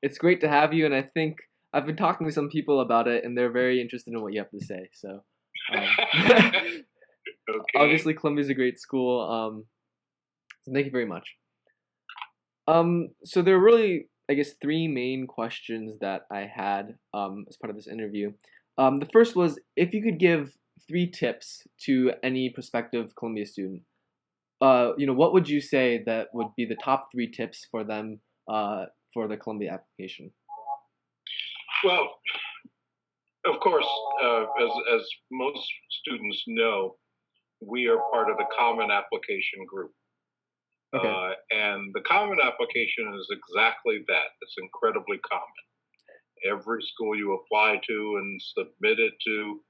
It's great to have you, and I think I've been talking to some people about it, and they're very interested in what you have to say. So, um, Okay. obviously, Columbia's a great school. So thank you very much. So there are really, I guess, three main questions that I had as part of this interview. The first was if you could give three tips to any prospective Columbia student. What would you say that would be the top three tips for them for the Columbia application? Well, of course, as most students know, we are part of the Common Application Group. Okay. And the Common Application is exactly that. It's incredibly common. Every school you apply to and submit it to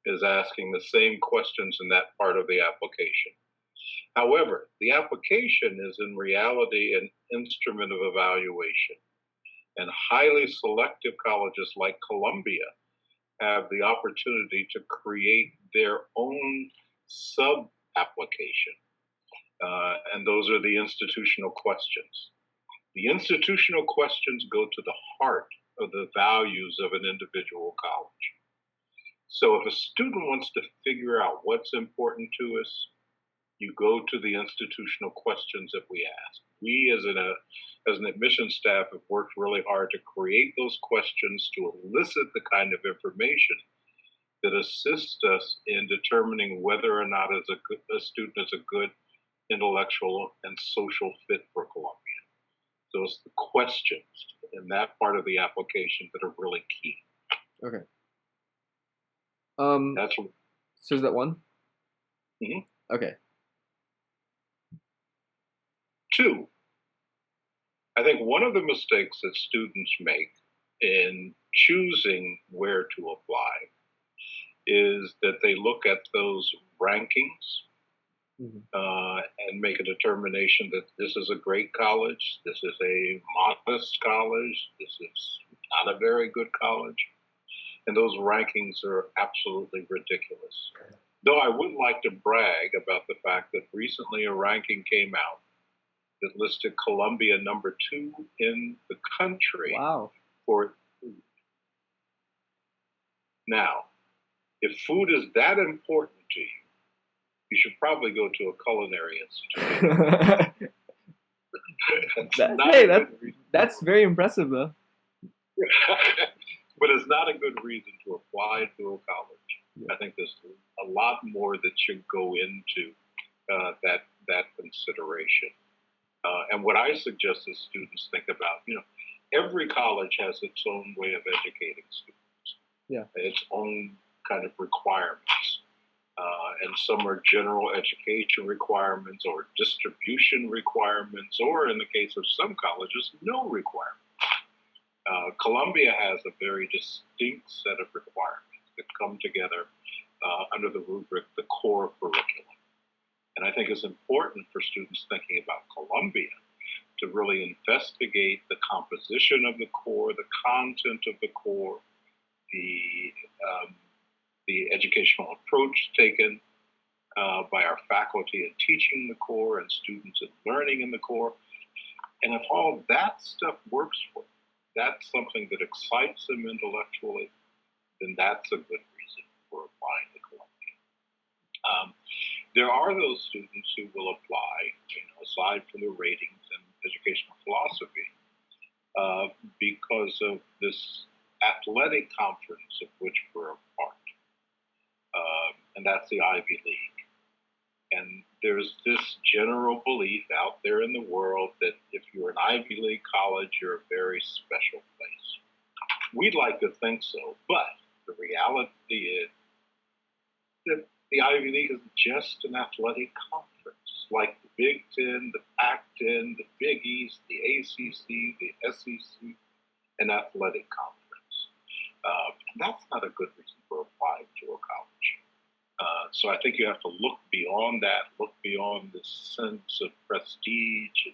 is asking the same questions in that part of the application. However, the application is in reality an instrument of evaluation. And highly selective colleges like Columbia have the opportunity to create their own sub application. And those are the institutional questions. The institutional questions go to the heart of the values of an individual college. So if a student wants to figure out what's important to us, you go to the institutional questions that we ask. We, as an admission staff, have worked really hard to create those questions to elicit the kind of information that assists us in determining whether or not a student is a good intellectual and social fit for Columbia. So it's the questions in that part of the application that are really key. Okay. Um, That's what, so is that one? mhm. Okay. Two. I think one of the mistakes that students make in choosing where to apply is that they look at those rankings Hmm. and make a determination that this is a great college, this is a modest college, this is not a very good college. And those rankings are absolutely ridiculous. Though I would like to brag about the fact that recently a ranking came out that listed Columbia number 2 in the country Wow. for food. Now, if food is that important to you, you should probably go to a culinary institution. That's not Hey, a good reason. that's very impressive though. But it's not a good reason to apply to a college. Yeah. I think there's a lot more that should go into that consideration. And what I suggest is students think about, every college has its own way of educating students, Yeah. its own kind of requirements. And some are general education requirements or distribution requirements, or in the case of some colleges, no requirements. Columbia has a very distinct set of requirements that come together under the rubric the core curriculum. And I think it's important for students thinking about Columbia to really investigate the composition of the core, the content of the core, the um, the educational approach taken by our faculty in teaching the core and students in learning in the core. And if all that stuff works for them, that's something that excites them intellectually, then that's a good reason for applying to Columbia. There are those students who will apply, aside from the ratings and educational philosophy, because of this athletic conference of which we're a part, and that's the Ivy League. And there's this general belief out there in the world that if you're an Ivy League college, you're a very special place. We'd like to think so, but the reality is that the Ivy League is just an athletic conference, like the Big Ten, the Pac-10, the Big East, the ACC, the SEC, an athletic conference. That's not a good reason for applying to a college. So I think you have to look beyond that, look beyond the sense of prestige and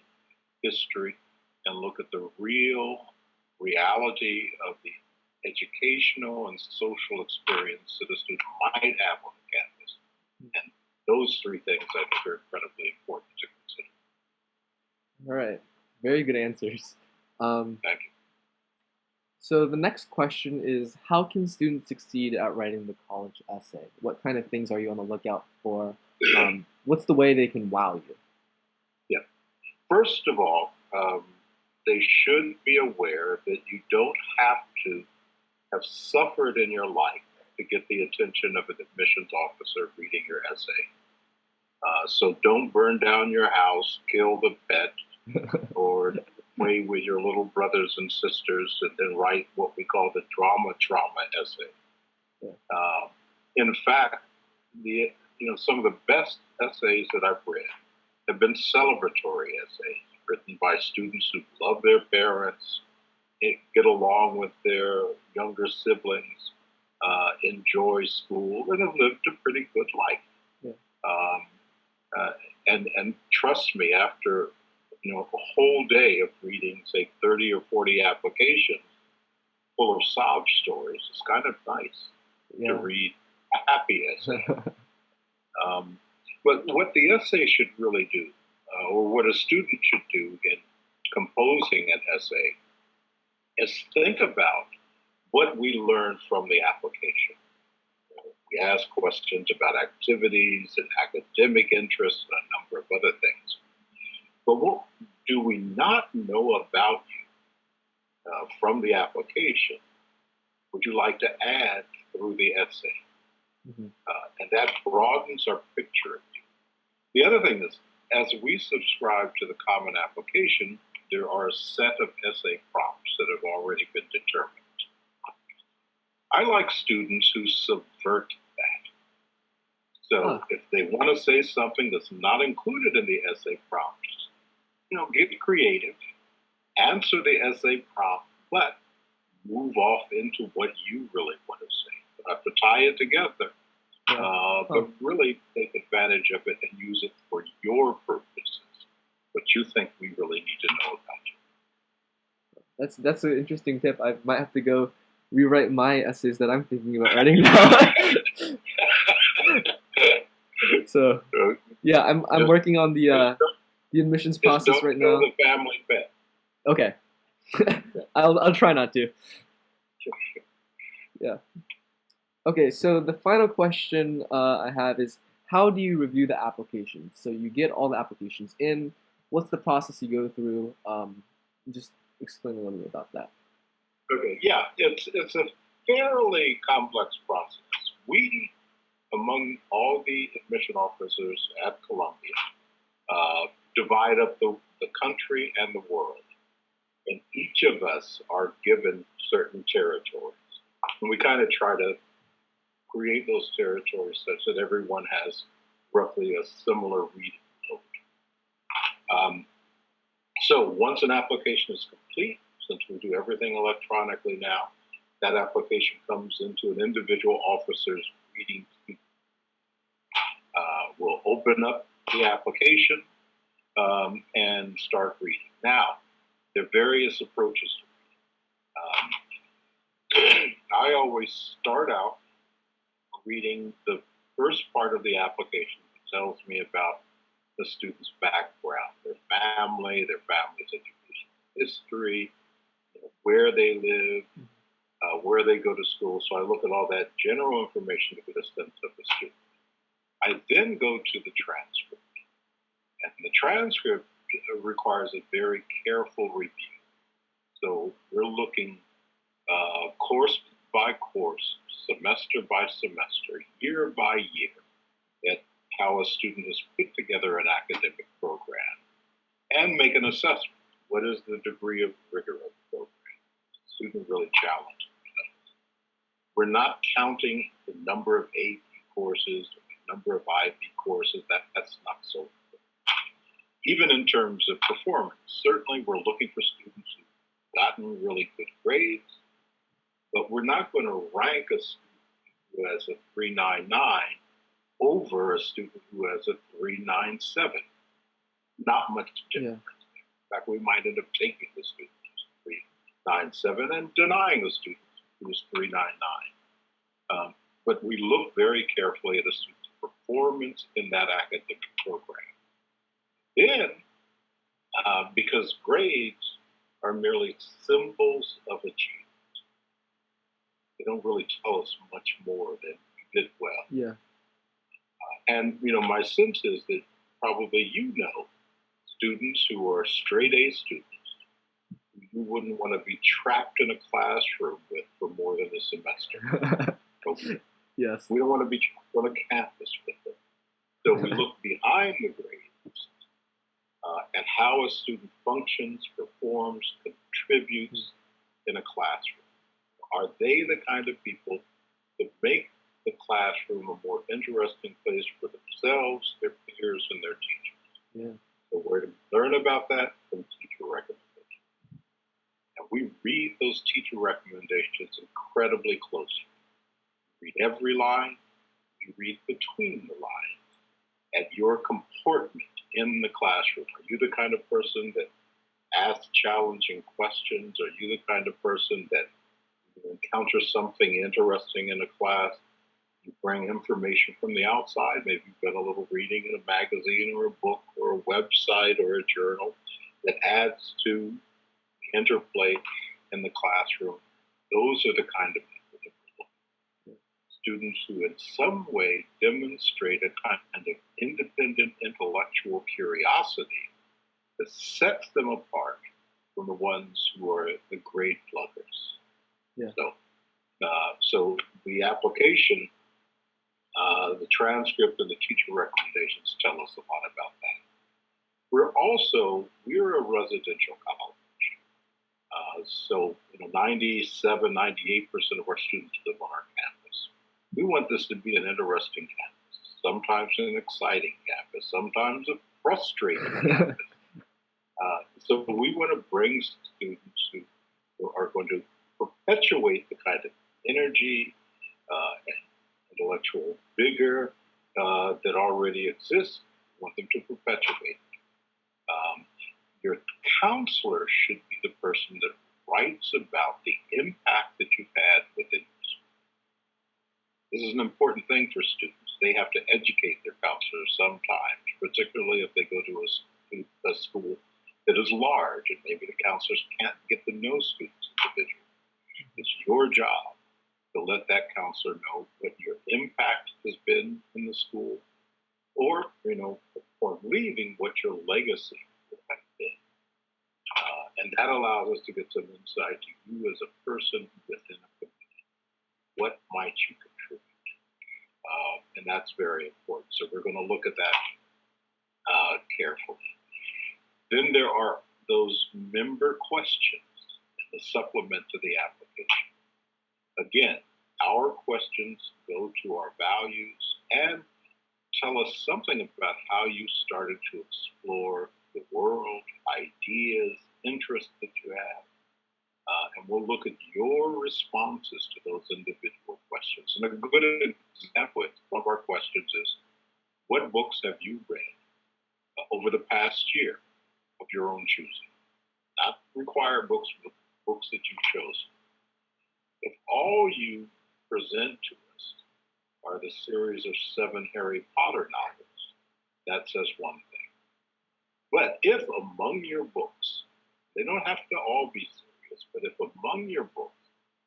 history, and look at the real reality of the educational and social experience that a student might have on the campus. And those three things I think are incredibly important to consider. All right. Very good answers. Um, Thank you. So the next question is, how can students succeed at writing the college essay? What kind of things are you on the lookout for? What's the way they can wow you? Yeah. First of all, they should be aware that you don't have to have suffered in your life to get the attention of an admissions officer reading your essay. So don't burn down your house, kill the pet, or play with your little brothers and sisters, and then write what we call the drama trauma essay. Yeah. In fact, some of the best essays that I've read have been celebratory essays written by students who love their parents, get along with their younger siblings, enjoy school, and have lived a pretty good life. Yeah. And trust me, after a whole day of reading, say 30 or 40 applications full of sob stories, it's kind of nice to read a happy essay. But what the essay should really do, or what a student should do in composing an essay, is think about what we learned from the application. We ask questions about activities and academic interests and a number of other things. But what do we not know about you from the application would you like to add through the essay? Mm-hmm. And that broadens our picture of you. The other thing is, as we subscribe to the Common Application, there are a set of essay prompts that have already been determined. I like students who subvert that. So if they want to say something that's not included in the essay prompts, get creative, answer the essay prompt, but move off into what you really want to say. You have to tie it together, but really take advantage of it and use it for your purposes, what you think we really need to know about you. That's an interesting tip. I might have to go rewrite my essays that I'm thinking about writing now. So yeah, I'm working on the admissions process right now. The family pet. Okay, I'll try not to. Yeah. Okay, so the final question I have is, how do you review the applications? So you get all the applications in. What's the process you go through? Just explain a little bit about that. Okay, yeah, it's a fairly complex process. We, among all the admission officers at Columbia, divide up the country and the world. And each of us are given certain territories. And we kind of try to create those territories such that everyone has roughly a similar reading load. So once an application is complete, since we do everything electronically now, that application comes into an individual officer's reading queue. We'll open up the application and start reading. Now, there are various approaches to reading. I always start out reading the first part of the application that tells me about the student's background, their family's education history, where they live, where they go to school. So I look at all that general information to get a sense of the student. I then go to the transcript. And the transcript requires a very careful review. So we're looking course by course, semester by semester, year by year, at how a student has put together an academic program and make an assessment. What is the degree of rigor of the program? Is the student really challenged? We're not counting the number of AP courses, the number of IB courses. That's not so important. Even in terms of performance, certainly we're looking for students who've gotten really good grades, but we're not going to rank a student who has a 399 over a student who has a 397. Not much difference. Yeah. In fact, we might end up taking the student who's 397 and denying the student who's 399. But we look very carefully at a student's performance in that academic program. Then, because grades are merely symbols of achievement, they don't really tell us much more than you did well. Yeah. And my sense is that probably students who are straight A students you wouldn't want to be trapped in a classroom with for more than a semester. Okay. Yes. We don't want to be trapped on a campus with them. So we look behind the grades at how a student functions, performs, contributes in a classroom. Are they the kind of people that make the classroom a more interesting place for themselves, their peers, and their teachers? Yeah. So where to learn about that? From teacher recommendations. And we read those teacher recommendations incredibly closely. We read every line, we read between the lines. At your comportment in the classroom, are you the kind of person that asks challenging questions? Are you the kind of person that you encounter something interesting in a class, you bring information from the outside, maybe you've done a little reading in a magazine or a book or a website or a journal that adds to the interplay in the classroom? Those are the kind of people that we're looking for. Students who in some way demonstrate a kind of independent intellectual curiosity that sets them apart from the ones who are the grade pluggers. Yeah. So the application, the transcript, and the teacher recommendations tell us a lot about that. We're a residential college. So 97, 98% of our students live on our campus. We want this to be an interesting campus, sometimes an exciting campus, sometimes a frustrating campus. So we want to bring students who are going to perpetuate the kind of energy and intellectual vigor that already exists. We want them to perpetuate it. Your counselor should be the person that writes about the impact that you've had within your school. This is an important thing for students. They have to educate their counselors sometimes, particularly if they go to a school that is large and maybe the counselors can't get to know students individually. It's your job to let that counselor know what your impact has been in the school, or upon leaving, what your legacy would have been. And that allows us to get some insight to you as a person within a community. What might you contribute? And that's very important. So we're going to look at that carefully. Then there are those member questions in the supplement to the application. Again, our questions go to our values and tell us something about how you started to explore the world, ideas, interests that you have. And we'll look at your responses to those individual questions. And a good example, one of our questions is, what books have you read over the past year of your own choosing? Not required books, but books that you've chosen. If all you present to us are the series of 7 Harry Potter novels, that says one thing. But if among your books, they don't have to all be serious, but if among your books,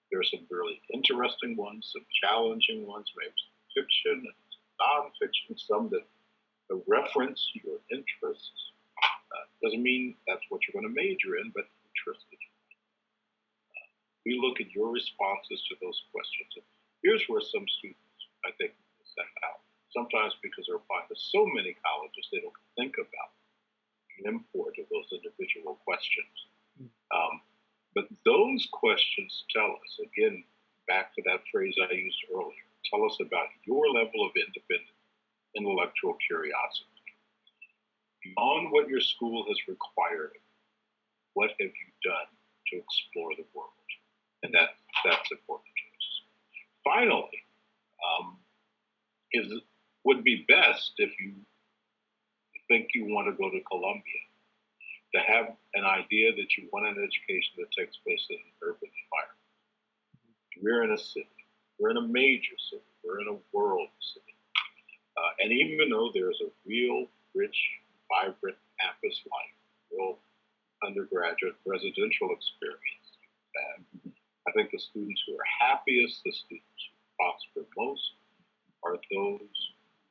there are some really interesting ones, some challenging ones, maybe some fiction and nonfiction, some that reference your interests, doesn't mean that's what you're going to major in, but interests that you we look at your responses to those questions. And here's where some students, I think, miss that out. Sometimes because they're applying to so many colleges, they don't think about the import of those individual questions. But those questions tell us, again, back to that phrase I used earlier, tell us about your level of independent intellectual curiosity. Beyond what your school has required, what have you done to explore the world? And that's important to us. Finally, would be best if you think you want to go to Columbia, to have an idea that you want an education that takes place in an urban environment. We're in a city. We're in a major city. We're in a world city. And even though there's a real, rich, vibrant campus life, real undergraduate residential experience, I think the students who are happiest, the students who prosper most, are those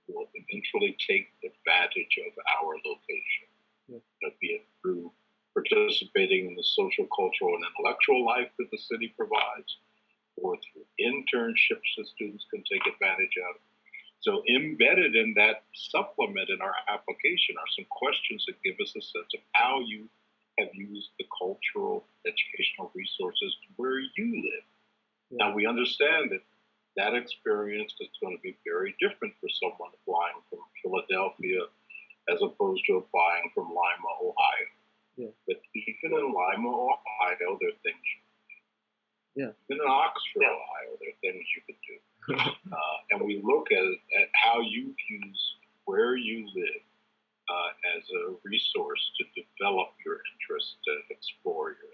who will eventually take advantage of our location, Yeah. be it through participating in the social, cultural, and intellectual life that the city provides, or through internships that students can take advantage of. So embedded in that supplement in our application are some questions that give us a sense of how you have used the cultural educational resources where you live. Yeah. Now we understand that that experience is going to be very different for someone applying from Philadelphia as opposed to applying from Lima, Ohio. Yeah. But even in Lima, Ohio, there are things you can do. Yeah. Even in Oxford, Ohio, there are things you can do. And we look at how you use where you live as a resource to develop your interests and explore your